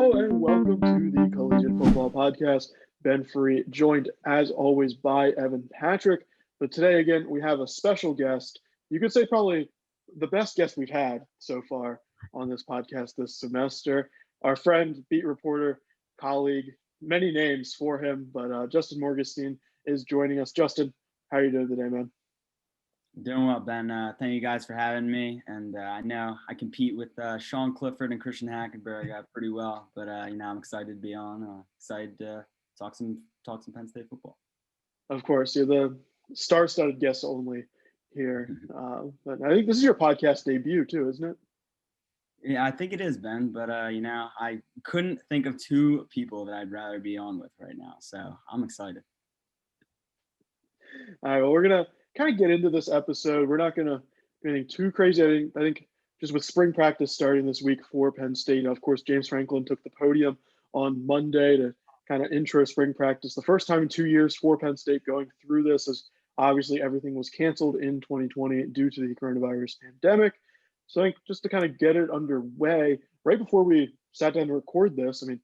Hello and welcome to the Collegian Football Podcast. Ben Ferree, joined as always by Evan Patrick. But today, again, we have a special guest. You could say probably the best guest we've had so far on this podcast this semester. Our friend, beat reporter, colleague, many names for him, but Justin Morganstein is joining us. Justin, how are you doing today, man? Doing well, Ben. Thank you guys for having me. And I know I compete with Sean Clifford and Christian Hackenberg pretty well, but I'm excited to be on. Excited to talk some Penn State football. Of course, you're the star-studded guest only here. But I think this is your podcast debut too, isn't it? Yeah, I think it is, Ben. But I couldn't think of two people that I'd rather be on with right now, so I'm excited. All right, well, we're gonna kind of get into this episode. We're not going to do anything too crazy. I think just with spring practice starting this week for Penn State, of course, James Franklin took the podium on Monday to kind of intro spring practice. The first time in 2 years for Penn State going through this, as obviously everything was canceled in 2020 due to the coronavirus pandemic. So I think just to kind of get it underway, right before we sat down to record this, I mean,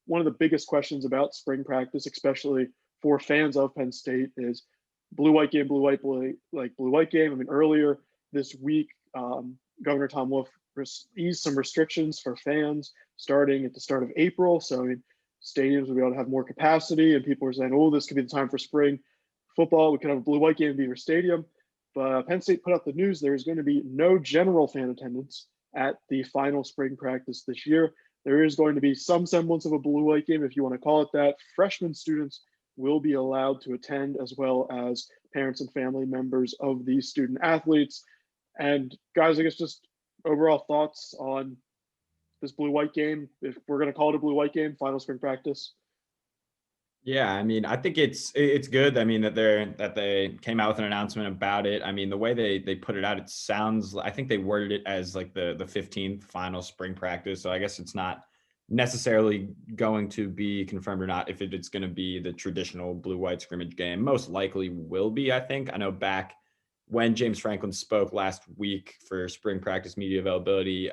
one of the biggest questions about spring practice, especially for fans of Penn State, is blue-white game, blue-white game. I mean, earlier this week, Governor Tom Wolf eased some restrictions for fans starting at the start of April. So, I mean, stadiums will be able to have more capacity, and people are saying, oh, this could be the time for spring football. We could have a blue-white game at Beaver Stadium. But Penn State put out the news there's going to be no general fan attendance at the final spring practice this year. There is going to be some semblance of a blue-white game, if you want to call it that. Freshman students will be allowed to attend, as well as parents and family members of these student athletes. And guys, I guess just overall thoughts on this blue-white game, if we're going to call it a blue-white game, final spring practice. Yeah, I mean, I think it's good. I mean, that they came out with an announcement about it. I mean, the way they put it out, it sounds, I think they worded it as like the 15th final spring practice. So I guess it's not necessarily going to be confirmed or not if it's going to be the traditional blue-white scrimmage game. Most likely will be, I think. I know back when James Franklin spoke last week for spring practice media availability,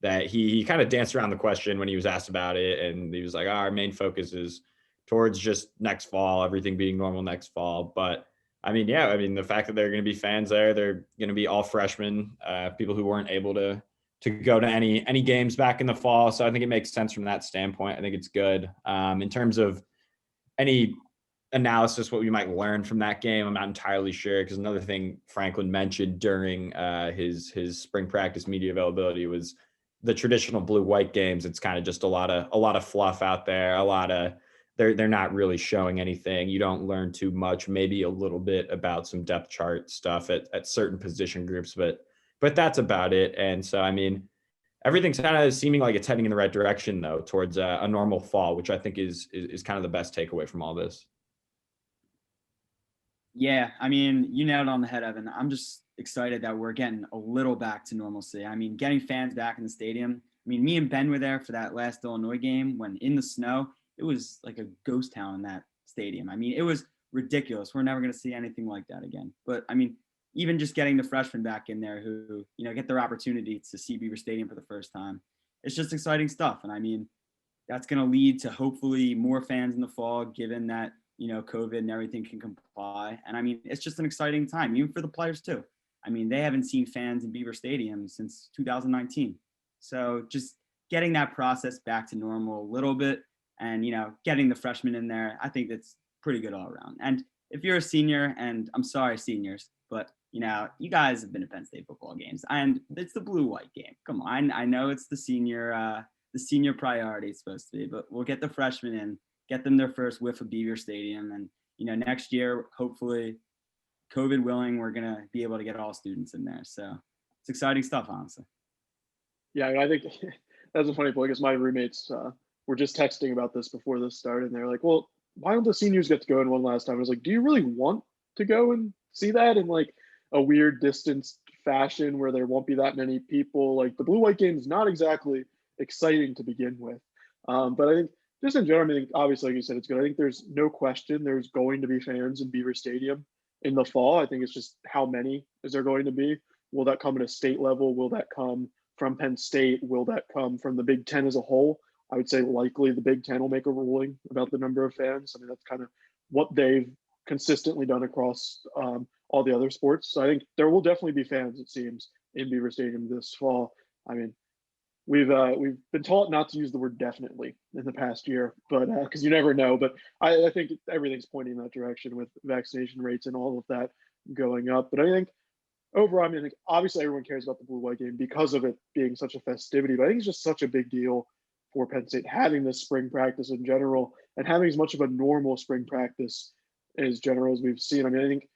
that he kind of danced around the question when he was asked about it, and he was like, our main focus is towards just next fall, everything being normal next fall. But I mean, yeah, I mean, the fact that there are going to be fans there, they're going to be all freshmen, people who weren't able to go to any games back in the fall. So I think it makes sense from that standpoint. I think it's good. In terms of any analysis, what we might learn from that game, I'm not entirely sure, because another thing Franklin mentioned during his spring practice media availability was the traditional blue-white games. It's kind of just a lot of fluff out there, they're not really showing anything. You don't learn too much, maybe a little bit about some depth chart stuff at certain position groups, but that's about it. And so, I mean, everything's kind of seeming like it's heading in the right direction, though, towards a normal fall, which I think is kind of the best takeaway from all this. Yeah, I mean, you nailed it on the head, Evan. I'm just excited that we're getting a little back to normalcy. I mean, getting fans back in the stadium. I mean, me and Ben were there for that last Illinois game when in the snow, it was like a ghost town in that stadium. I mean, it was ridiculous. We're never going to see anything like that again. But I mean, even just getting the freshmen back in there who, get their opportunity to see Beaver Stadium for the first time, it's just exciting stuff. And I mean, that's going to lead to hopefully more fans in the fall, given that, COVID and everything can comply. And I mean, it's just an exciting time, even for the players too. I mean, they haven't seen fans in Beaver Stadium since 2019. So just getting that process back to normal a little bit, and, getting the freshmen in there, I think that's pretty good all around. And if you're a senior, and I'm sorry, seniors, but, you guys have been to Penn State football games, and it's the blue-white game. Come on, I know it's the senior priority it's supposed to be, but we'll get the freshmen in, get them their first whiff of Beaver Stadium. And, next year, hopefully, COVID willing, we're going to be able to get all students in there. So it's exciting stuff, honestly. Yeah, I think that's a funny point, because my roommates were just texting about this before this started, and they're like, well, why don't the seniors get to go in one last time? I was like, do you really want to go and see that in like a weird distanced fashion where there won't be that many people? Like, the blue-white game is not exactly exciting to begin with. But I think just in general, I mean, obviously, like you said, it's good. I think there's no question there's going to be fans in Beaver Stadium in the fall. I think it's just how many is there going to be? Will that come at a state level? Will that come from Penn State? Will that come from the Big Ten as a whole? I would say likely the Big Ten will make a ruling about the number of fans. I mean, that's kind of what they've consistently done across all the other sports. So I think there will definitely be fans, it seems, in Beaver Stadium this fall. I mean, we've been taught not to use the word definitely in the past year, but because you never know. But I think everything's pointing in that direction with vaccination rates and all of that going up. But I think overall, I mean, I think obviously everyone cares about the blue white game because of it being such a festivity. But I think it's just such a big deal for Penn State having this spring practice in general and having as much of a normal spring practice as general as we've seen. I mean, I think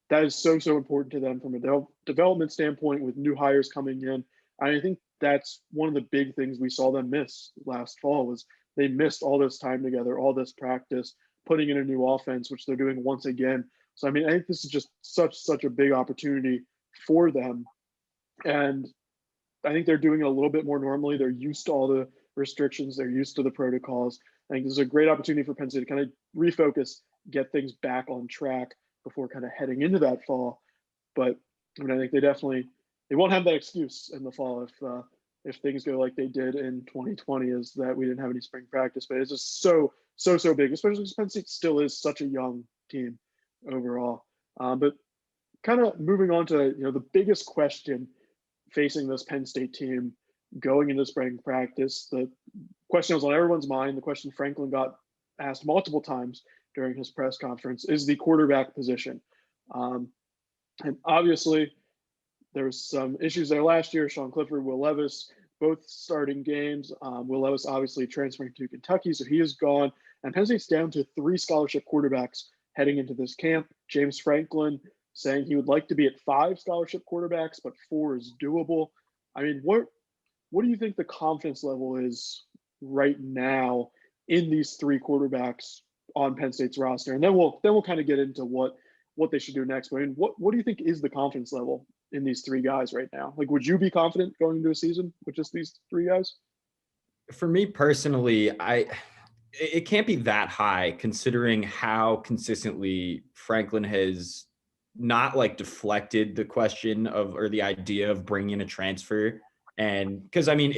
that is so important to them from a development standpoint with new hires coming in. I think that's one of the big things we saw them miss last fall was they missed all this time together, all this practice, putting in a new offense, which they're doing once again. So, I mean, I think this is just such a big opportunity for them. And I think they're doing it a little bit more normally. They're used to all the restrictions. They're used to the protocols. I think this is a great opportunity for Penn State to kind of refocus, get things back on track before kind of heading into that fall. But I mean, I think they won't have that excuse in the fall if things go like they did in 2020, is that we didn't have any spring practice. But it's just so big, especially because Penn State still is such a young team overall. But kind of moving on to the biggest question facing this Penn State team going into spring practice, the question that was on everyone's mind, the question Franklin got asked multiple times during his press conference, is the quarterback position. And obviously, there was some issues there last year. Sean Clifford, Will Levis, both starting games. Will Levis obviously transferring to Kentucky, so he is gone. And Penn State's down to 3 scholarship quarterbacks heading into this camp. James Franklin saying he would like to be at 5 scholarship quarterbacks, but 4 is doable. I mean, what do you think the confidence level is right now in these 3 quarterbacks on Penn State's roster? And then we'll kind of get into what they should do next. But I mean, what do you think is the confidence level in these 3 guys right now? Like, would you be confident going into a season with just these 3 guys? For me personally, it can't be that high considering how consistently Franklin has not like deflected the question of or the idea of bringing in a transfer. And because I mean,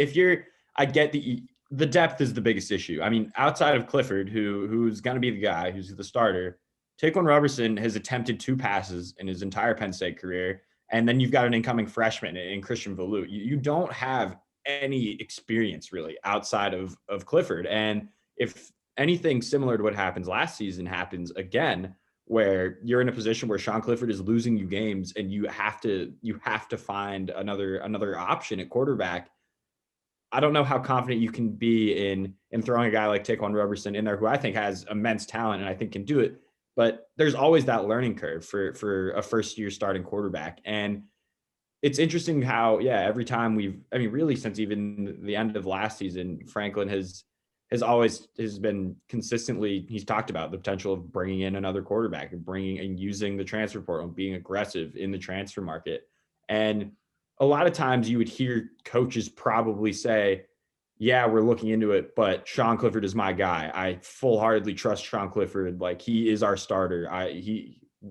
I get the depth is the biggest issue. I mean, outside of Clifford, who's going to be the guy who's the starter, Taquan Robertson has attempted 2 passes in his entire Penn State career. And then you've got an incoming freshman in Christian Valut. You don't have any experience really outside of Clifford. And if anything similar to what happens last season happens again, where you're in a position where Sean Clifford is losing you games and you have to find another option at quarterback, I don't know how confident you can be in throwing a guy like Taquan Robertson in there, who I think has immense talent and I think can do it. But there's always that learning curve for a first-year starting quarterback. And it's interesting how, every time really since even the end of last season, Franklin has been consistently, he's talked about the potential of bringing in another quarterback and using the transfer portal, being aggressive in the transfer market. And a lot of times you would hear coaches probably say, yeah, we're looking into it, but Sean Clifford is my guy. I full-heartedly trust Sean Clifford. Like, he is our starter.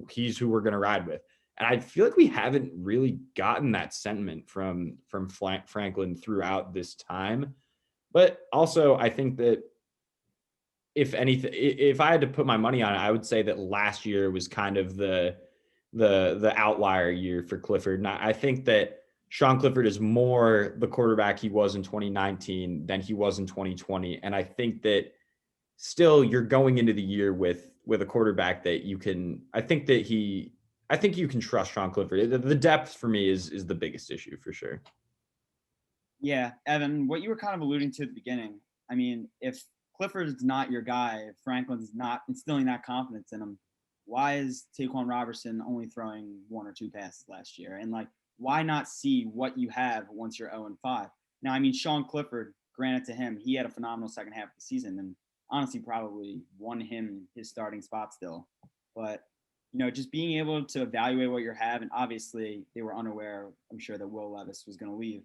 He's who we're going to ride with. And I feel like we haven't really gotten that sentiment from Franklin throughout this time. But also, I think that if anything, if I had to put my money on it, I would say that last year was kind of the outlier year for Clifford. And I think that Sean Clifford is more the quarterback he was in 2019 than he was in 2020. And I think that still you're going into the year with a quarterback that you can, I think you can trust Sean Clifford. The depth for me is the biggest issue for sure. Yeah, Evan, what you were kind of alluding to at the beginning, I mean, if Clifford is not your guy, if Franklin's not instilling that confidence in him, why is Taquan Robertson only throwing 1 or 2 passes last year? And like, why not see what you have once you're 0-5? Now, I mean, Sean Clifford, granted to him, he had a phenomenal second half of the season and honestly probably won him his starting spot still. But, just being able to evaluate what you have, and obviously they were unaware, I'm sure, that Will Levis was going to leave.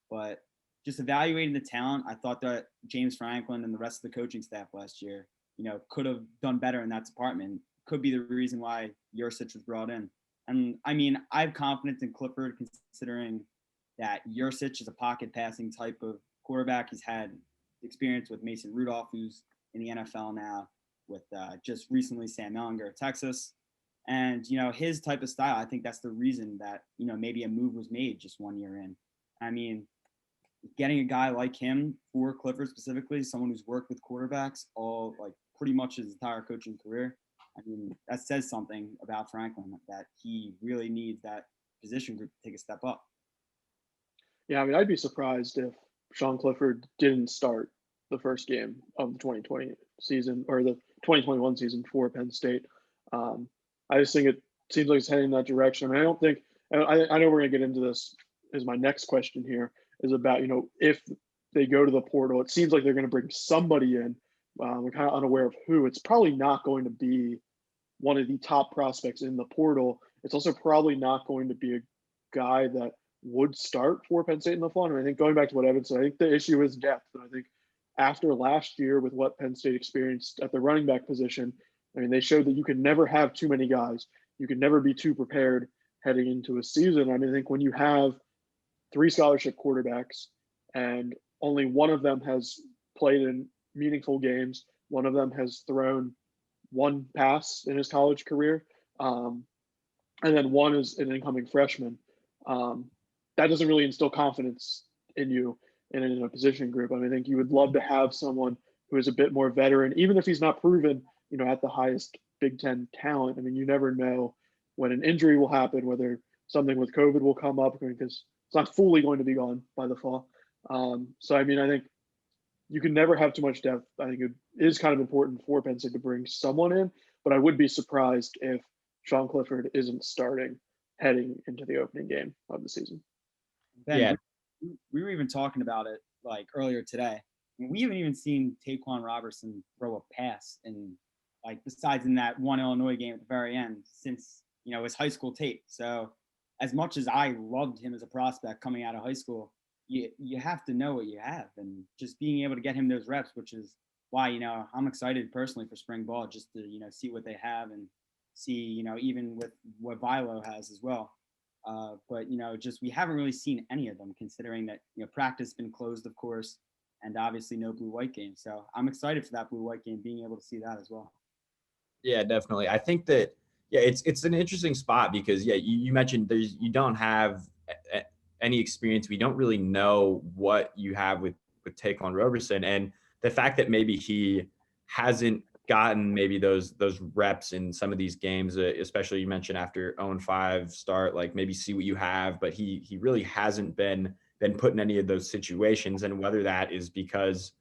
But just evaluating the talent, I thought that James Franklin and the rest of the coaching staff last year, could have done better in that department. Could be the reason why Yursich was brought in. And I mean, I have confidence in Clifford considering that Yursich is a pocket passing type of quarterback. He's had experience with Mason Rudolph, who's in the NFL now, with just recently Sam Ellinger at Texas. And, his type of style, I think that's the reason that, maybe a move was made just 1 year in. I mean, getting a guy like him for Clifford specifically, someone who's worked with quarterbacks all like pretty much his entire coaching career, I mean, that says something about Franklin, that he really needs that position group to take a step up. Yeah, I mean, I'd be surprised if Sean Clifford didn't start the first game of the 2020 season or the 2021 season for Penn State. I just think it seems like it's heading in that direction. I mean, I don't think – I know we're going to get into this as my next question here is about, if they go to the portal, it seems like they're going to bring somebody in. We're kind of unaware of who. It's probably not going to be one of the top prospects in the portal. It's also probably not going to be a guy that would start for Penn State in the fall. And I think going back to what Evan said, I think the issue is depth. And I think after last year with what Penn State experienced at the running back position, I mean, they showed that you can never have too many guys. You can never be too prepared heading into a season. I mean, I think when you have 3 scholarship quarterbacks and only one of them has played in meaningful games, one of them has thrown 1 pass in his college career, and then one is an incoming freshman, that doesn't really instill confidence in you in a position group. I mean, I think you would love to have someone who is a bit more veteran, even if he's not proven, at the highest Big Ten talent. I mean, you never know when an injury will happen, whether something with COVID will come up, because it's not fully going to be gone by the fall. So, I mean, I think you can never have too much depth. I think it is kind of important for Penn State to bring someone in, but I would be surprised if Sean Clifford isn't starting heading into the opening game of the season. Ben, we were even talking about it like earlier today. We haven't even seen Taquan Robertson throw a pass in, like, besides in that one Illinois game at the very end, since his high school tape. So as much as I loved him as a prospect coming out of high school, you have to know what you have, and just being able to get him those reps, which is why I'm excited personally for spring ball, just to see what they have and see even with what Vilo has as well. But just we haven't really seen any of them, considering that practice has been closed, of course, and obviously no blue-white game. So I'm excited for that blue-white game, being able to see that as well. Yeah, definitely. I think that it's an interesting spot because you mentioned you don't have any experience. We don't really know what you have with Taquan Roberson, and the fact that maybe he hasn't gotten maybe those reps in some of these games, especially you mentioned after 0-5 start, like maybe see what you have, but he really hasn't been put in any of those situations. And whether that is because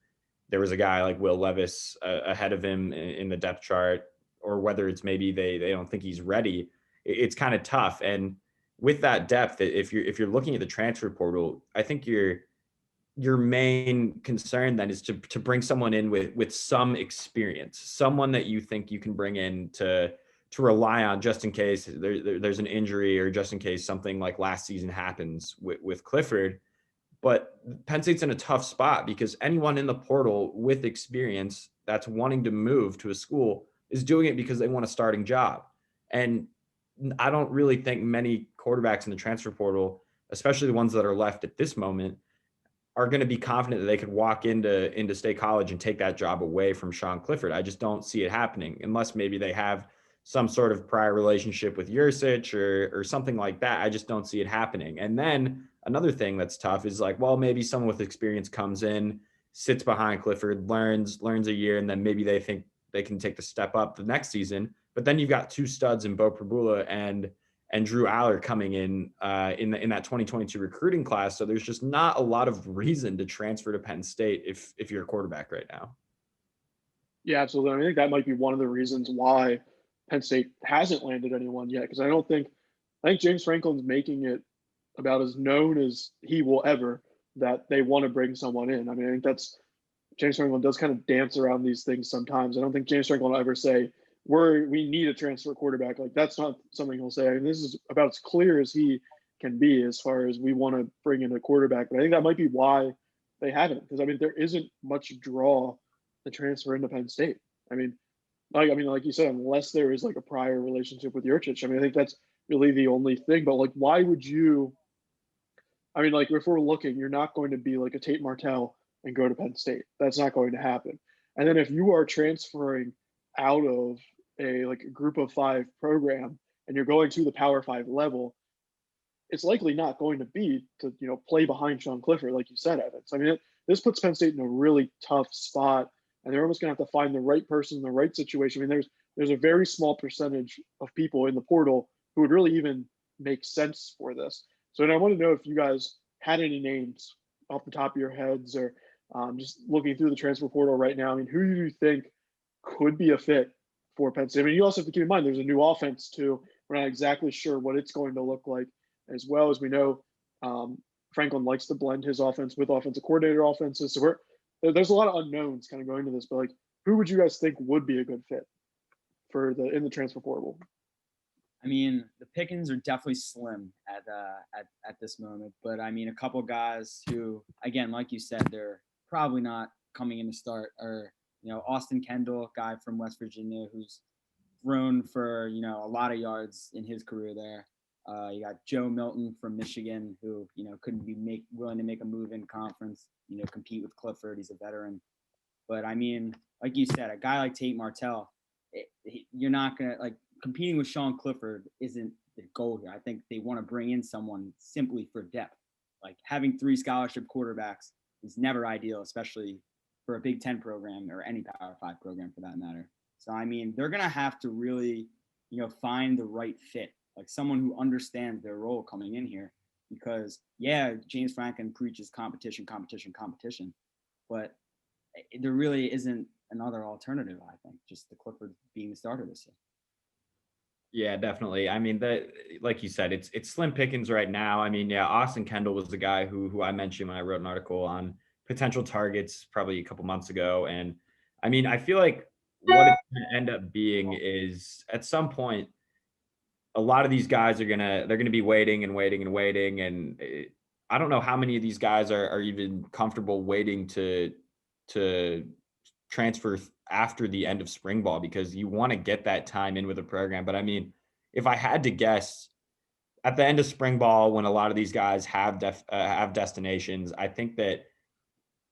there was a guy like Will Levis ahead of him in the depth chart, or whether it's maybe they don't think he's ready, it's kind of tough. And with that depth, if you're looking at the transfer portal, I think your main concern then is to bring someone in with some experience, someone that you think you can bring in to rely on just in case there's an injury, or just in case something like last season happens with Clifford. But Penn State's in a tough spot because anyone in the portal with experience that's wanting to move to a school is doing it because they want a starting job. And I don't really think many quarterbacks in the transfer portal, especially the ones that are left at this moment, are going to be confident that they could walk into State College and take that job away from Sean Clifford. I just don't see it happening unless maybe they have some sort of prior relationship with Yurcich or something like that. I just don't see it happening. And then another thing that's tough is like, well, maybe someone with experience comes in, sits behind Clifford, learns a year, and then maybe they think they can take the step up the next season. But then you've got 2 studs in Bo Prabula and Drew Aller coming in that 2022 recruiting class. So there's just not a lot of reason to transfer to Penn State if you're a quarterback right now. Yeah, absolutely. I think that might be one of the reasons why Penn State hasn't landed anyone yet, because I think James Franklin's making it about as known as he will ever that they want to bring someone in. I mean, I think James Franklin does kind of dance around these things sometimes. I don't think James Franklin will ever say, we need a transfer quarterback. Like, that's not something he'll say. I mean, this is about as clear as he can be as far as we want to bring in a quarterback. But I think that might be why they haven't, because I mean, there isn't much draw to transfer into Penn State. I mean, like you said, unless there is like a prior relationship with Yurcich. I mean, I think that's really the only thing. But like, why would you? I mean, like, if we're looking, you're not going to be like a Tate Martell and go to Penn State. That's not going to happen. And then if you are transferring out of a group of 5 program and you're going to the Power 5 level, it's likely not going to be to play behind Sean Clifford, like you said, Evan. So I mean, this puts Penn State in a really tough spot, and they're almost going to have to find the right person in the right situation. I mean, there's a very small percentage of people in the portal who would really even make sense for this. So, and I want to know if you guys had any names off the top of your heads, or just looking through the transfer portal right now. I mean, who do you think could be a fit for Penn State? I mean, you also have to keep in mind there's a new offense too. We're not exactly sure what it's going to look like, as well as we know Franklin likes to blend his offense with offensive coordinator offenses. So there's a lot of unknowns kind of going into this, but like, who would you guys think would be a good fit for in the transfer portal? I mean, the pickings are definitely slim at this moment, but I mean, a couple guys who, again, like you said, they're probably not coming in to start are, Austin Kendall, guy from West Virginia, who's thrown for, a lot of yards in his career there. You got Joe Milton from Michigan, who, couldn't be willing to make a move in conference, compete with Clifford. He's a veteran. But I mean, like you said, a guy like Tate Martell, you're not going to, competing with Sean Clifford isn't the goal here. I think they want to bring in someone simply for depth. Like, having 3 scholarship quarterbacks is never ideal, especially for a Big Ten program or any Power 5 program for that matter. So, I mean, they're going to have to really, find the right fit, like someone who understands their role coming in here. Because, yeah, James Franklin preaches competition, but there really isn't another alternative, I think, just the Clifford being the starter this year. Yeah, definitely. I mean, like you said, it's slim pickings right now. I mean, yeah, Austin Kendall was the guy who I mentioned when I wrote an article on potential targets probably a couple months ago. And I mean, I feel like what it's going to end up being is at some point, a lot of these guys they're gonna be waiting. And I don't know how many of these guys are even comfortable waiting to transfer after the end of spring ball, because you want to get that time in with a program. But I mean, if I had to guess, at the end of spring ball, when a lot of these guys have destinations, I think that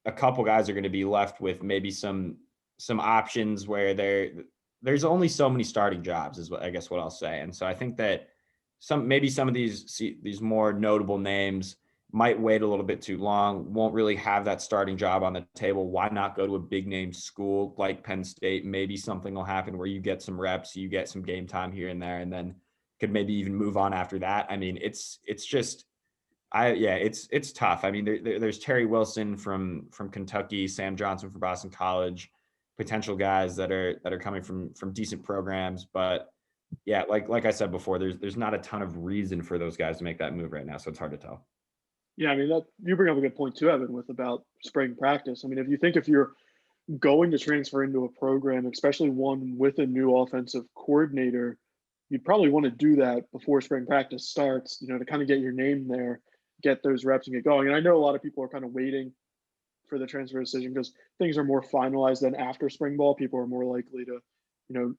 a couple guys are going to be left with maybe some options where there's only so many starting jobs, is what I guess what I'll say. And so I think that some of these more notable names might wait a little bit too long, won't really have that starting job on the table. Why not go to a big name school like Penn State? Maybe something will happen where you get some reps, you get some game time here and there, and then could maybe even move on after that. I mean, it's tough. I mean, there's Terry Wilson from Kentucky, Sam Johnson from Boston College, potential guys that are coming from decent programs. But yeah, like I said before, there's not a ton of reason for those guys to make that move right now, so it's hard to tell. Yeah, I mean, that you bring up a good point too, Evan, with about spring practice. I mean, if you're going to transfer into a program, especially one with a new offensive coordinator, you'd probably want to do that before spring practice starts, to kind of get your name there, get those reps and get going. And I know a lot of people are kind of waiting for the transfer decision because things are more finalized than after spring ball. People are more likely to,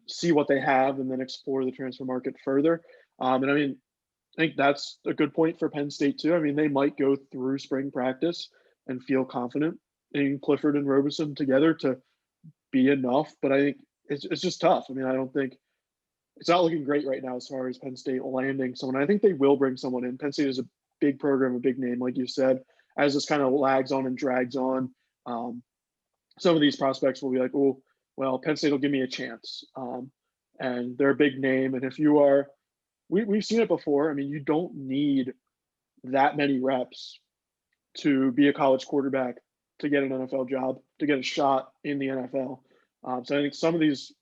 see what they have and then explore the transfer market further. And I mean, I think that's a good point for Penn State too. I mean, they might go through spring practice and feel confident in Clifford and Robeson together to be enough, but I think it's just tough. I mean, I don't think it's not looking great right now as far as Penn State landing someone. I think they will bring someone in. Penn State is a big program, a big name, like you said. As this kind of lags on and drags on, some of these prospects will be like, oh, well, Penn State will give me a chance. And they're a big name. And if you are, we've seen it before. I mean, you don't need that many reps to be a college quarterback, to get an NFL job, to get a shot in the NFL. So I think some of these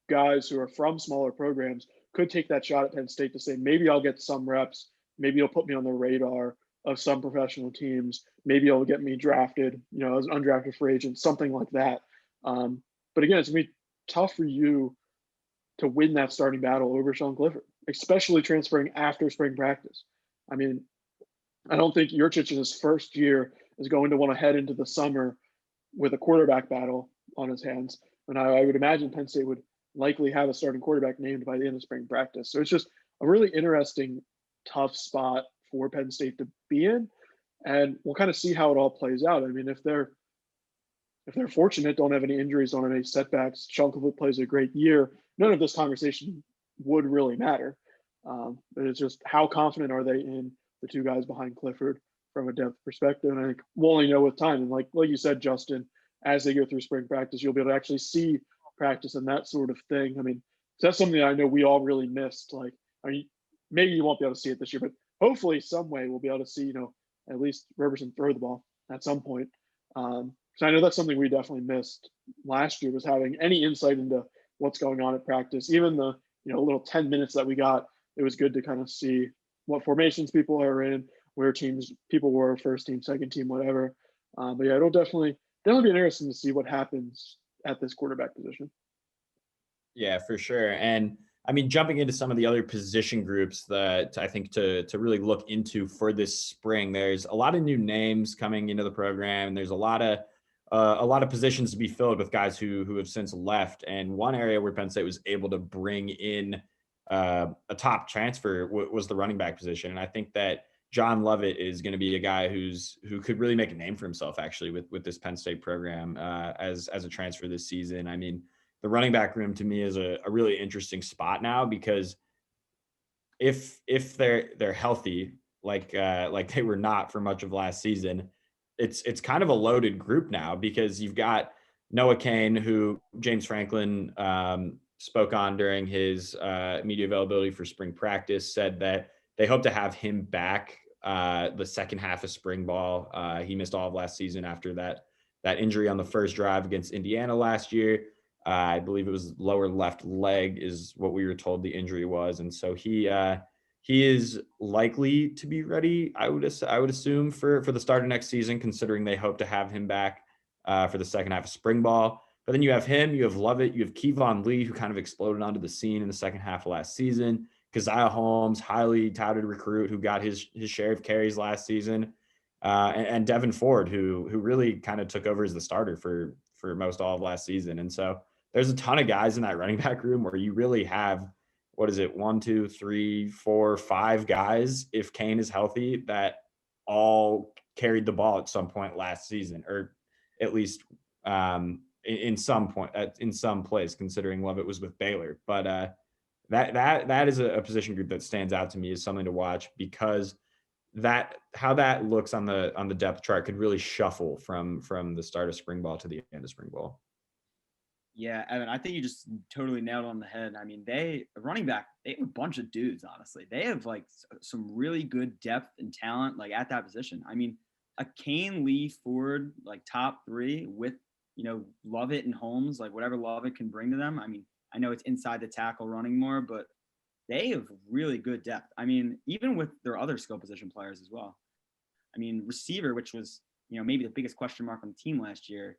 guys who are from smaller programs could take that shot at Penn State to say, maybe I'll get some reps. Maybe you'll put me on the radar of some professional teams. Maybe it'll get me drafted, as an undrafted free agent, something like that. But again, it's going to be tough for you to win that starting battle over Sean Clifford, especially transferring after spring practice. I mean, I don't think Yurcich in his first year is going to want to head into the summer with a quarterback battle on his hands. And I would imagine Penn State would likely have a starting quarterback named by the end of spring practice. So it's just a really interesting, tough spot for Penn State to be in. And we'll kind of see how it all plays out. I mean, if they're if they're fortunate, don't have any injuries, don't have any setbacks, Sean Clifford plays a great year, none of this conversation would really matter. But it's just how confident are they in the two guys behind Clifford from a depth perspective? And I think we'll only know with time. And like you said, Justin, as they go through spring practice, you'll be able to actually see practice and that sort of thing. I mean, that's something I know we all really missed. Like, I mean, maybe you won't be able to see it this year, but hopefully some way we'll be able to see, at least Roberson throw the ball at some point. So I know that's something we definitely missed last year, was having any insight into what's going on at practice. Even the, little 10 minutes that we got, it was good to kind of see what formations people are in, where people were, first team, second team, whatever. But yeah, it'll definitely be interesting to see what happens at this quarterback position. Yeah, for sure. And I mean, jumping into some of the other position groups that I think to really look into for this spring, there's a lot of new names coming into the program. And there's a lot of positions to be filled with guys who have since left. And one area where Penn State was able to bring in a top transfer was the running back position. And I think that John Lovett is going to be a guy who could really make a name for himself actually with this Penn State program as a transfer this season. I mean, the running back room to me is a really interesting spot now, because if they're healthy, like they were not for much of last season, it's kind of a loaded group now, because you've got Noah Cain, who James Franklin spoke on during his media availability for spring practice, said that they hope to have him back the second half of spring ball. He missed all of last season after that injury on the first drive against Indiana last year. I believe it was lower left leg is what we were told the injury was. And so he is likely to be ready, I would assume, for the start of next season, considering they hope to have him back for the second half of spring ball. But then you have him, you have Lovett, you have Kevon Lee, who kind of exploded onto the scene in the second half of last season. Keziah Holmes, highly touted recruit who got his share of carries last season. And Devin Ford, who really kind of took over as the starter for most all of last season. And so there's a ton of guys in that running back room where you really have, 1, 2, 3, 4, 5 guys, if Cain is healthy, that all carried the ball at some point last season, or at least in some place, considering Lovett was with Baylor. But that is a position group that stands out to me as something to watch, because how that looks on the depth chart could really shuffle from the start of spring ball to the end of spring ball. Yeah, Evan, I think you just totally nailed it on the head. I mean, running back, they have a bunch of dudes, honestly. They have like some really good depth and talent like at that position. I mean, a Cain, Lee, Ford, like top 3 with, Lovett and Holmes, like whatever Lovett can bring to them. I mean, I know it's inside the tackle running more, but they have really good depth. I mean, even with their other skill position players as well. I mean, receiver, which was, maybe the biggest question mark on the team last year,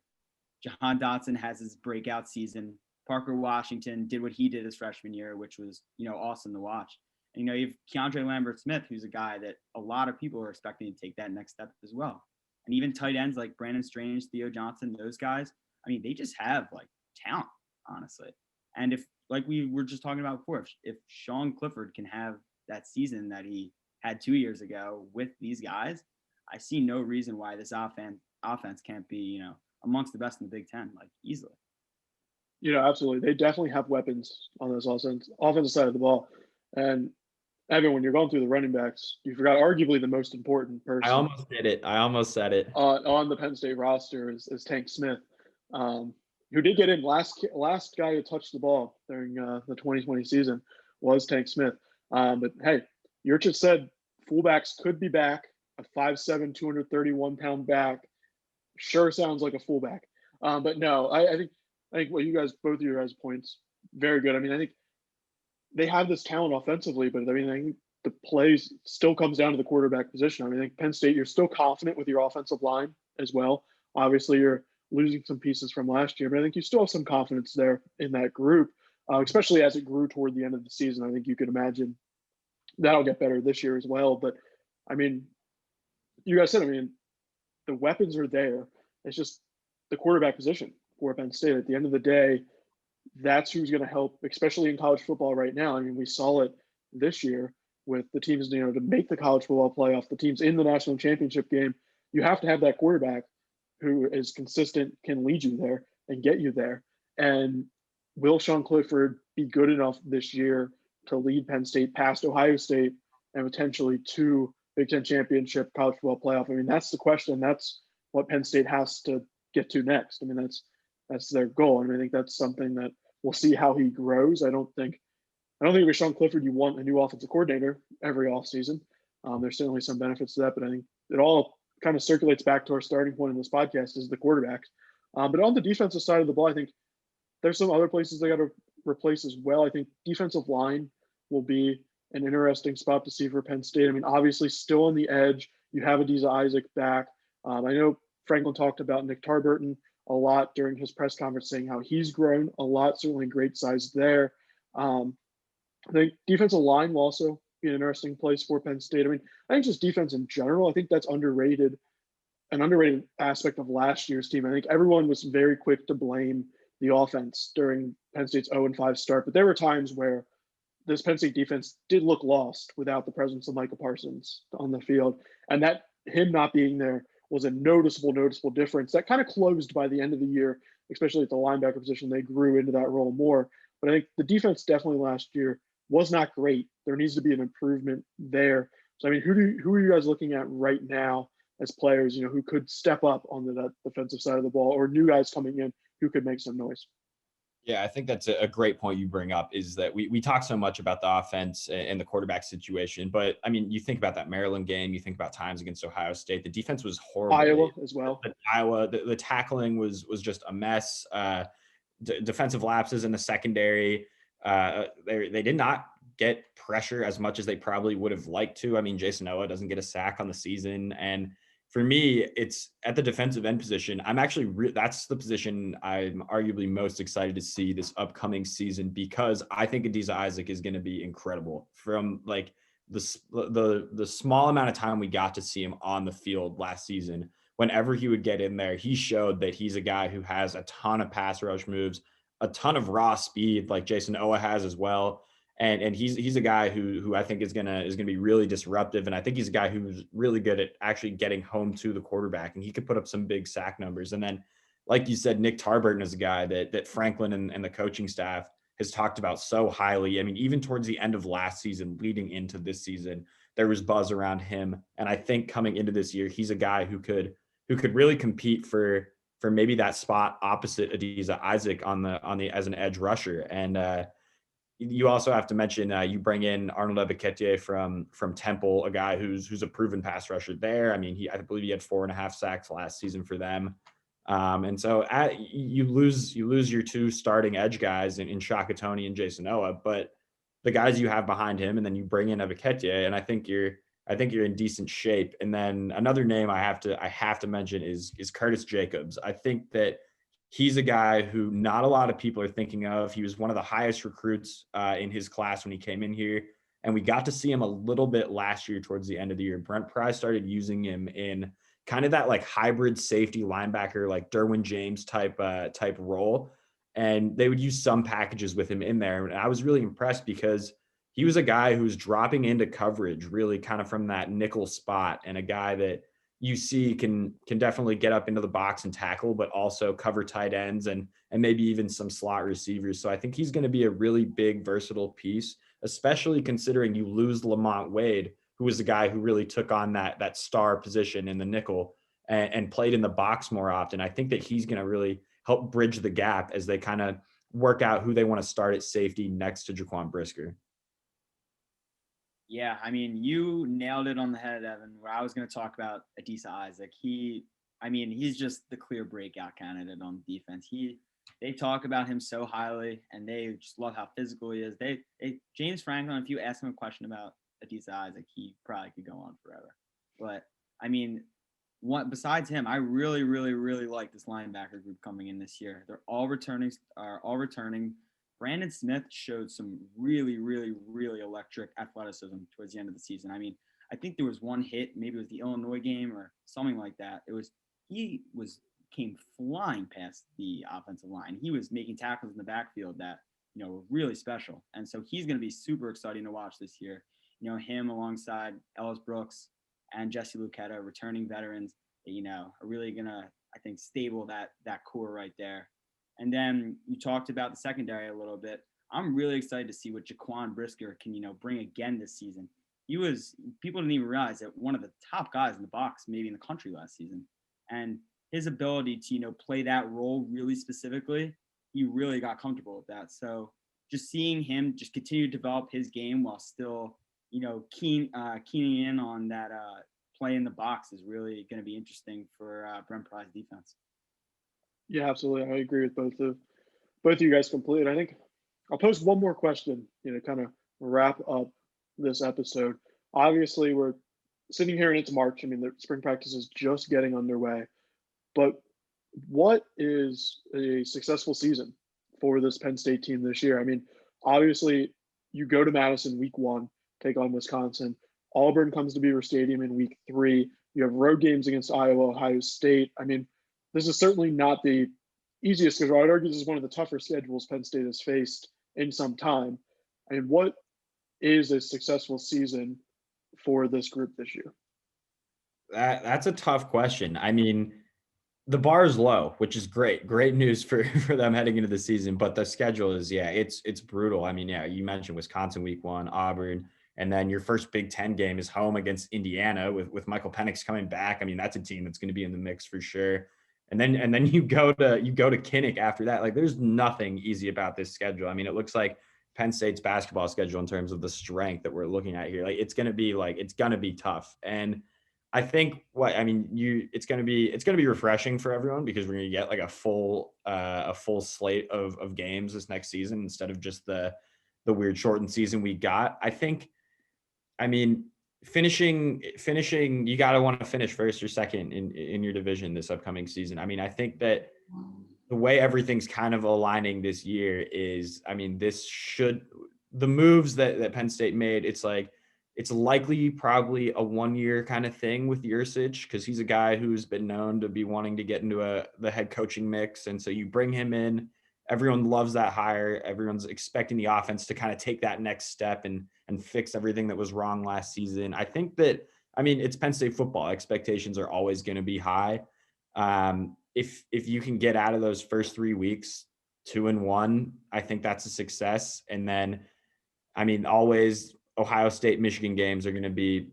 Jahan Dotson has his breakout season. Parker Washington did what he did his freshman year, which was, awesome to watch. And, you have Keandre Lambert-Smith, who's a guy that a lot of people are expecting to take that next step as well. And even tight ends like Brandon Strange, Theo Johnson, those guys, I mean, they just have like talent, honestly. And if, like we were just talking about before, if Sean Clifford can have that season that he had 2 years ago with these guys, I see no reason why this offense can't be, amongst the best in the Big Ten, like easily. Absolutely. They definitely have weapons on this offensive side of the ball. And Evan, when you're going through the running backs, you forgot arguably the most important person. I almost did it. I almost said it. On the Penn State roster is Tank Smith, who did get in last guy who touched the ball during the 2020 season was Tank Smith. But hey, Yurchik said fullbacks could be back. A 5'7", 231-pound back sure sounds like a fullback. But no, I think what both of you guys' points, very good. I mean, I think they have this talent offensively, but I mean, I think the plays still comes down to the quarterback position. I mean, I think Penn State, you're still confident with your offensive line as well. Obviously, you're losing some pieces from last year, but I think you still have some confidence there in that group, especially as it grew toward the end of the season. I think you can imagine that'll get better this year as well. But I mean, you guys said, I mean, the weapons are there. It's just the quarterback position for Penn State. At the end of the day, that's who's going to help, especially in college football right now. I mean, we saw it this year with the teams, to make the college football playoff, the teams in the national championship game. You have to have that quarterback who is consistent, can lead you there and get you there. And will Sean Clifford be good enough this year to lead Penn State past Ohio State and potentially to Big Ten championship, college football playoff? I mean, that's the question. That's what Penn State has to get to next. I mean, that's their goal. And I think that's something that we'll see how he grows. I don't think with Sean Clifford you want a new offensive coordinator every offseason. There's certainly some benefits to that, but I think it all kind of circulates back to our starting point in this podcast is the quarterbacks. But on the defensive side of the ball, I think there's some other places they got to replace as well. I think defensive line will be an interesting spot to see for Penn State. I mean, obviously still on the edge. You have Adiza Isaac back. I know Franklin talked about Nick Tarburton a lot during his press conference, saying how he's grown a lot, certainly great size there. I think defensive line will also be an interesting place for Penn State. I mean, I think just defense in general, I think that's an underrated aspect of last year's team. I think everyone was very quick to blame the offense during Penn State's 0-5 start, but there were times where this Penn State defense did look lost without the presence of Micah Parsons on the field. And that him not being there was a noticeable difference that kind of closed by the end of the year, especially at the linebacker position. They grew into that role more. But I think the defense definitely last year was not great. There needs to be an improvement there. So, I mean, who are you guys looking at right now as players, who could step up on the defensive side of the ball, or new guys coming in who could make some noise? Yeah, I think that's a great point you bring up, is that we talk so much about the offense and the quarterback situation. But, I mean, you think about that Maryland game, you think about times against Ohio State, the defense was horrible. Iowa as well. The tackling was just a mess. Defensive lapses in the secondary. They did not get pressure as much as they probably would have liked to. I mean, Jason Owa doesn't get a sack on the season. And for me, it's at the defensive end position. I'm actually that's the position I'm arguably most excited to see this upcoming season, because I think Adiza Isaac is going to be incredible. From like the small amount of time we got to see him on the field last season, whenever he would get in there, he showed that he's a guy who has a ton of pass rush moves, a ton of raw speed, like Jason Owa has as well. And he's a guy who I think is gonna be really disruptive. And I think he's a guy who's really good at actually getting home to the quarterback, and he could put up some big sack numbers. And then, like you said, Nick Tarburton is a guy that Franklin and the coaching staff has talked about so highly. I mean, even towards the end of last season, leading into this season, there was buzz around him. And I think coming into this year, he's a guy who could really compete for maybe that spot opposite Adiza Isaac on the as an edge rusher. And you also have to mention you bring in Arnold Ebiketie from Temple, a guy who's a proven pass rusher there. I mean, I believe he had 4.5 sacks last season for them. And so you lose your two starting edge guys in Shaka Toney and Jason Owa, but the guys you have behind him, and then you bring in Ebiketie, and I think you're in decent shape. And then another name I have to mention is Curtis Jacobs. I think that he's a guy who not a lot of people are thinking of. He was one of the highest recruits in his class when he came in here. And we got to see him a little bit last year towards the end of the year. Brent Pry started using him in kind of that like hybrid safety linebacker, like Derwin James type role. And they would use some packages with him in there. And I was really impressed because he was a guy who was dropping into coverage really kind of from that nickel spot, and a guy that you see can definitely get up into the box and tackle, but also cover tight ends and maybe even some slot receivers. So I think he's going to be a really big, versatile piece, especially considering you lose Lamont Wade, who was the guy who really took on that star position in the nickel and played in the box more often. I think that he's going to really help bridge the gap as they kind of work out who they want to start at safety next to Jaquan Brisker. Yeah, I mean, you nailed it on the head, Evan, where I was going to talk about Adiza Isaac. He's just the clear breakout candidate on defense. They talk about him so highly, and they just love how physical he is. James Franklin, if you ask him a question about Adiza Isaac, he probably could go on forever. But I mean, besides him, I really, really, really like this linebacker group coming in this year. They're all returning. Brandon Smith showed some really, really, really electric athleticism towards the end of the season. I mean, I think there was one hit, maybe it was the Illinois game or something like that. Came flying past the offensive line. He was making tackles in the backfield that, were really special. And so he's going to be super exciting to watch this year. Him alongside Ellis Brooks and Jesse Luketa, returning veterans, are really going to, I think, stable that core right there. And then you talked about the secondary a little bit. I'm really excited to see what Jaquan Brisker can, bring again this season. People didn't even realize that one of the top guys in the box, maybe in the country last season. And his ability to, play that role really specifically, he really got comfortable with that. So just seeing him just continue to develop his game while still, keying in on that play in the box is really going to be interesting for Brent Pry's defense. Yeah, absolutely. I agree with both of you guys completely. I think I'll pose one more question, kind of wrap up this episode. Obviously, we're sitting here and it's March. I mean, the spring practice is just getting underway. But what is a successful season for this Penn State team this year? I mean, obviously, you go to Madison week 1, take on Wisconsin. Auburn comes to Beaver Stadium in week 3. You have road games against Iowa, Ohio State. I mean, this is certainly not the easiest schedule. I'd argue this is one of the tougher schedules Penn State has faced in some time. And what is a successful season for this group this year? That's a tough question. I mean, the bar is low, which is great. Great news for them heading into the season. But the schedule is, it's brutal. I mean, you mentioned Wisconsin week 1, Auburn, and then your first Big Ten game is home against Indiana with Michael Penix coming back. I mean, that's a team that's going to be in the mix for sure. And then you go to Kinnick after that. Like, there's nothing easy about this schedule. I mean, it looks like Penn State's basketball schedule in terms of the strength that we're looking at here. Like, it's going to be tough. And I think it's going to be refreshing for everyone because we're going to get like a full slate of games this next season instead of just the weird shortened season we got. Finishing, you got to want to finish first or second in your division this upcoming season. I mean, I think that the way everything's kind of aligning this year is, the moves that Penn State made, it's likely probably a 1-year kind of thing with Yursich because he's a guy who's been known to be wanting to get into the head coaching mix. And so you bring him in, everyone loves that hire. Everyone's expecting the offense to kind of take that next step and fix everything that was wrong last season. I think that, it's Penn State football. Expectations are always going to be high. If you can get out of those first 3 weeks 2-1, I think that's a success. And then, always Ohio State, Michigan games are going to be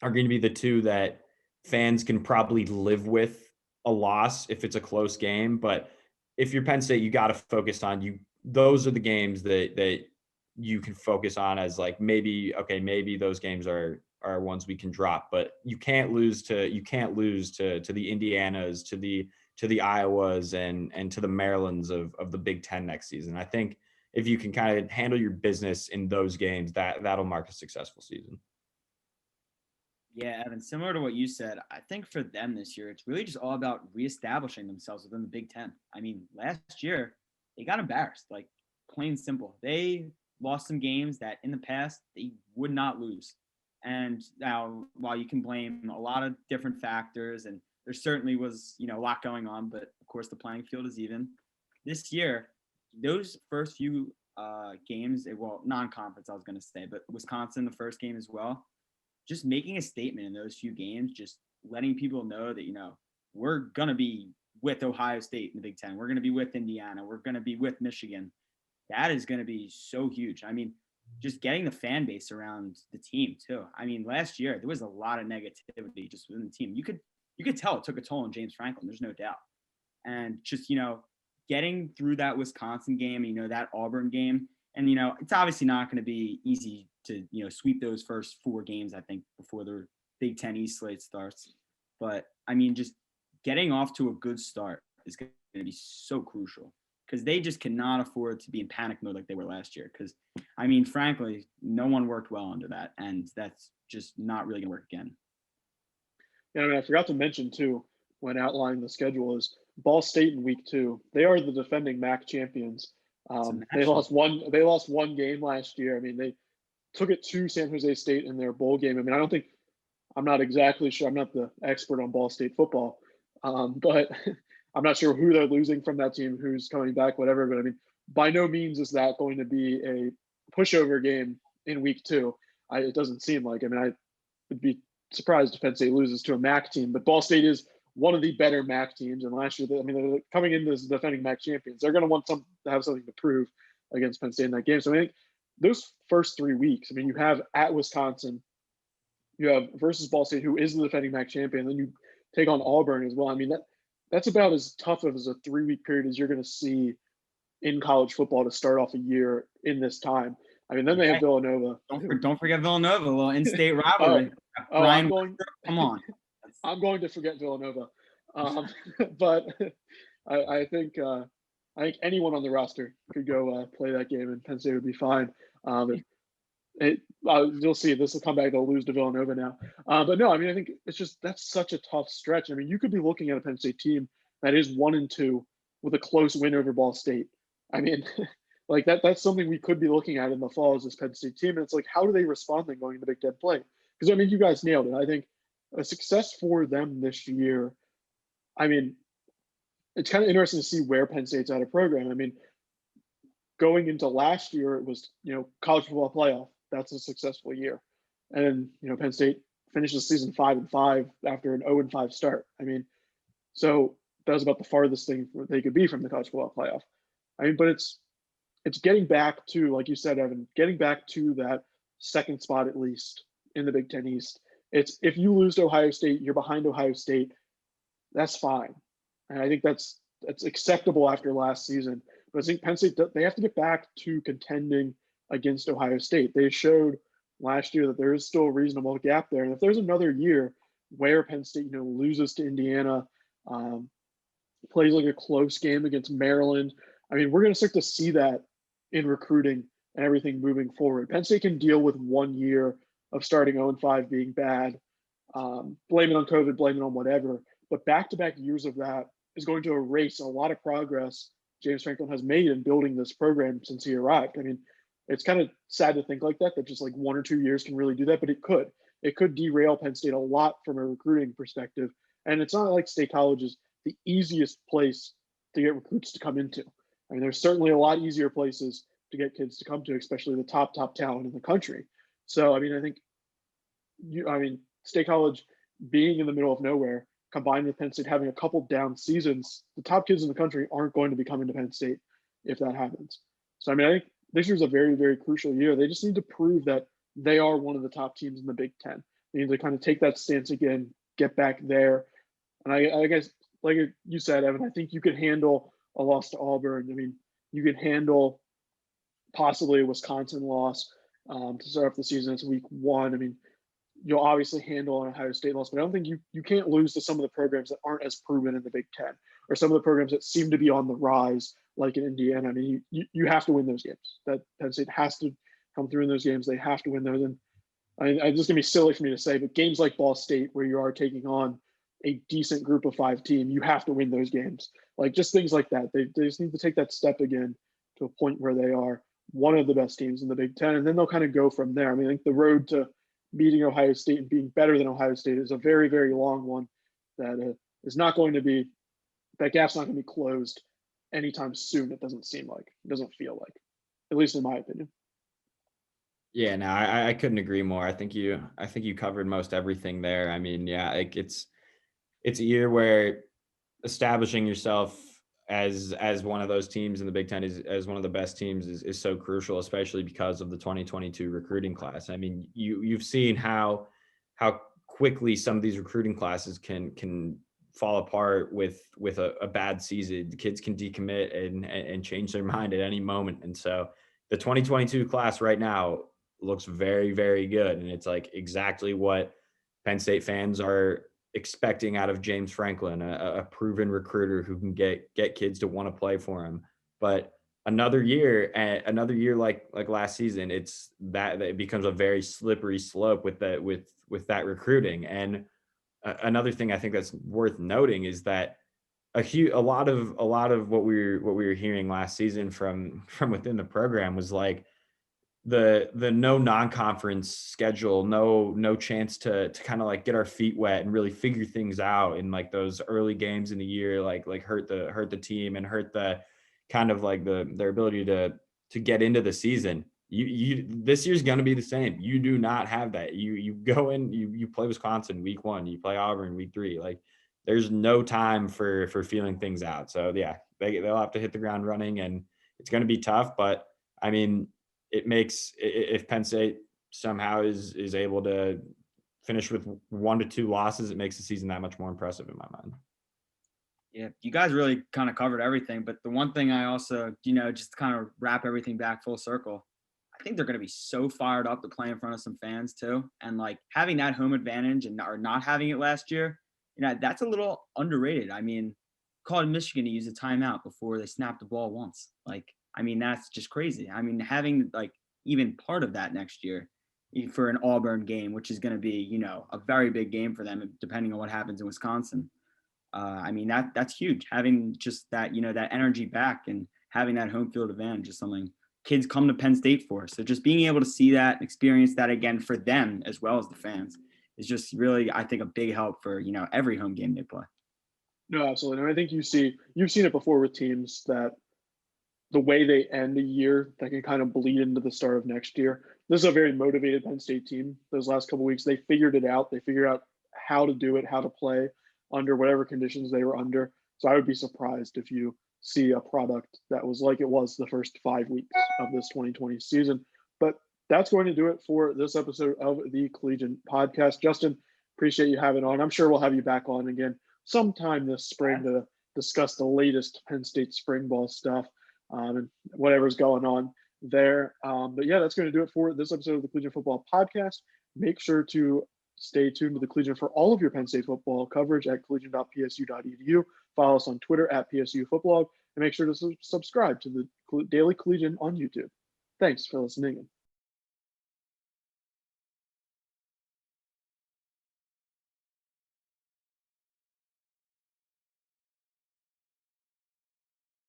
the two that fans can probably live with a loss if it's a close game. But if you're Penn State, you got to focus on those are the games that you can focus on as like, maybe those games are ones we can drop, but you can't lose to the Indianas, to the Iowas and to the Marylands of the Big Ten next season. I think if you can kind of handle your business in those games, that'll mark a successful season. Yeah, Evan, similar to what you said, I think for them this year, it's really just all about reestablishing themselves within the Big Ten. I mean, last year, they got embarrassed, like plain and simple. They lost some games that in the past they would not lose. And now, while you can blame a lot of different factors, and there certainly was, a lot going on, but of course the playing field is even. This year, those first few games, non-conference I was going to say, but Wisconsin, the first game as well, just making a statement in those few games, just letting people know that, we're going to be with Ohio State in the Big Ten. We're going to be with Indiana. We're going to be with Michigan. That is going to be so huge. I mean, just getting the fan base around the team too. I mean, last year there was a lot of negativity just within the team. You could tell it took a toll on James Franklin. There's no doubt. And just, getting through that Wisconsin game, that Auburn game, and, it's obviously not going to be easy to, sweep those first 4 games, I think, before the Big Ten East slate starts. But, just getting off to a good start is going to be so crucial because they just cannot afford to be in panic mode like they were last year. Because, frankly, no one worked well under that, and that's just not really going to work again. Yeah, I forgot to mention, too, when outlining the schedule is Ball State in week 2. They are the defending MAC champions. They lost one game last year. They took it to San Jose State in their bowl game. I'm not exactly sure. I'm not the expert on Ball State football, but I'm not sure who they're losing from that team, who's coming back, whatever. But by no means is that going to be a pushover game in week 2. It doesn't seem like. I would be surprised if Penn State loses to a MAC team, but Ball State is one of the better MAC teams. And last year, they're coming into as defending MAC champions. They're going to want to have something to prove against Penn State in that game. So I think those first 3 weeks, you have at Wisconsin, you have versus Ball State, who is the defending MAC champion, then you take on Auburn as well. That's about as tough of as a 3-week period as you're going to see in college football to start off a year in this time. Then they have Villanova. Don't forget Villanova, a little in-state rivalry. Brian, come on. I'm going to forget Villanova, but I think anyone on the roster could go play that game, and Penn State would be fine. You'll see this will come back. They'll lose to Villanova now, but no, I think it's just that's such a tough stretch. You could be looking at a Penn State team that is 1-2 with a close win over Ball State. Like that's something we could be looking at in the fall as this Penn State team. And it's like, how do they respond then going to Big Ten play? Because you guys nailed it. I think a success for them this year. It's kind of interesting to see where Penn State's at a program. Going into last year, it was college football playoff. That's a successful year, and Penn State finished the season 5-5 after an 0-5 start. So that was about the farthest thing they could be from the college football playoff. But it's getting back to, like you said, Evan, getting back to that second spot at least in the Big Ten East. It's if you lose to Ohio State, you're behind Ohio State. That's fine, and I think that's acceptable after last season. But I think Penn State, they have to get back to contending against Ohio State. They showed last year that there is still a reasonable gap there, and if there's another year where Penn State loses to Indiana, plays like a close game against Maryland, we're going to start to see that in recruiting and everything moving forward. Penn State can deal with 1 year of starting 0-5 being bad, blame it on COVID, blame it on whatever. But back-to-back years of that is going to erase a lot of progress James Franklin has made in building this program since he arrived. It's kind of sad to think like that just like 1 or 2 years can really do that, but it could. It could derail Penn State a lot from a recruiting perspective. And it's not like State College is the easiest place to get recruits to come into. There's certainly a lot easier places to get kids to come to, especially the top talent in the country. So, I think State College being in the middle of nowhere, combined with Penn State having a couple down seasons, the top kids in the country aren't going to be coming to Penn State if that happens. So, I think this year's a very, very crucial year. They just need to prove that they are one of the top teams in the Big Ten. They need to kind of take that stance again, get back there. And I guess, like you said, Evan, I think you could handle a loss to Auburn. You could handle possibly a Wisconsin loss to start off the season. It's week 1. You'll obviously handle an Ohio State loss, but I don't think you can't lose to some of the programs that aren't as proven in the Big Ten, or some of the programs that seem to be on the rise, like in Indiana. You have to win those games. That Penn State has to come through in those games. They have to win those. And it's just going to be silly for me to say, but games like Ball State, where you are taking on a decent group of 5 team, you have to win those games. Like just things like that. They just need to take that step again to a point where they are one of the best teams in the Big Ten, and then they'll kind of go from there. I think the road to beating Ohio State and being better than Ohio State is a very, very long one that is not going to be – that gap's not going to be closed anytime soon, it doesn't seem like. It doesn't feel like, at least in my opinion. Yeah, no, I couldn't agree more. I think you covered most everything there. It's a year where establishing yourself as one of those teams in the Big Ten as one of the best teams is so crucial, especially because of the 2022 recruiting class. You've seen how quickly some of these recruiting classes can fall apart with a bad season. The kids can decommit and change their mind at any moment. And so the 2022 class right now looks very, very good. And it's like exactly what Penn State fans are expecting out of James Franklin, a proven recruiter who can get kids to want to play for him. But another year like last season, it's that it becomes a very slippery slope with that recruiting. And another thing I think that's worth noting is that a lot of what we were hearing last season from within the program was like the no non-conference schedule, no chance to kind of like get our feet wet and really figure things out in like those early games in the year, like hurt the team and hurt the kind of like their ability to get into the season. You this year's going to be the same. You do not have that. You go in, you play Wisconsin week 1, you play Auburn week 3. Like there's no time for feeling things out. So yeah, they'll have to hit the ground running, and it's going to be tough. But I mean, it makes, if Penn State somehow is able to finish with 1 to 2 losses, it makes the season that much more impressive in my mind. Yeah, you guys really kind of covered everything. But the one thing I also, just to kind of wrap everything back full circle, I think they're going to be so fired up to play in front of some fans too. And like having that home advantage or not having it last year, that's a little underrated. I mean, called Michigan to use a timeout before they snapped the ball once. Like, I mean, that's just crazy. I mean, having like even part of that next year for an Auburn game, which is going to be, a very big game for them, depending on what happens in Wisconsin. I mean, that's huge. Having just that, that energy back and having that home field advantage is something kids come to Penn State for. So just being able to see that, experience that again for them as well as the fans is just really, I think, a big help for, every home game they play. No, absolutely. And I think you've seen it before with teams that the way they end a year that can kind of bleed into the start of next year. This is a very motivated Penn State team. Those last couple of weeks, they figured it out. They figured out how to do it, how to play under whatever conditions they were under. So I would be surprised if you see a product that was like it was the first 5 weeks of this 2020 season. But that's going to do it for this episode of the Collegian Podcast. Justin, appreciate you having on. I'm sure we'll have you back on again sometime this spring to discuss the latest Penn State spring ball stuff and whatever's going on there. But yeah, that's going to do it for this episode of the Collegian Football Podcast. Make sure to stay tuned to the Collegian for all of your Penn State football coverage at collegian.psu.edu. Follow us on Twitter at PSU Football, and make sure to subscribe to the Daily Collegian on YouTube. Thanks for listening.